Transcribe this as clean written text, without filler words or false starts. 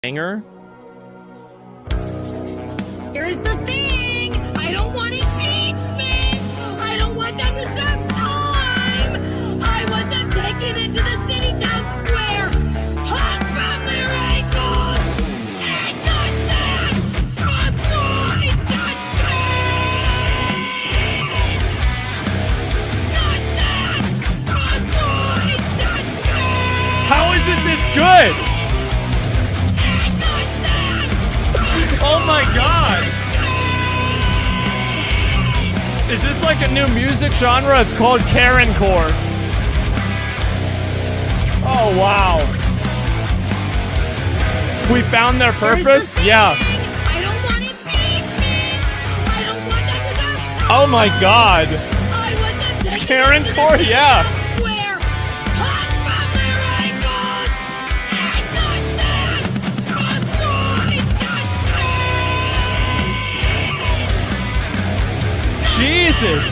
Banger. Here's the thing. I don't want impeachment. I don't want them to serve time. I want them taken into the city town square, hung from their ankles, and not them from Groin to chain. Not them from Groin to chain. How is it this good? Oh my god! Is this like a new music genre? It's called Karencore. Oh wow. We found their purpose? Yeah. I don't want impeachment. I don't want them to serve time. Oh my god. I want them It's taken Karen into the Core? city Yeah. town square, hung from their ankles, and not them from Groin to chain. Jesus.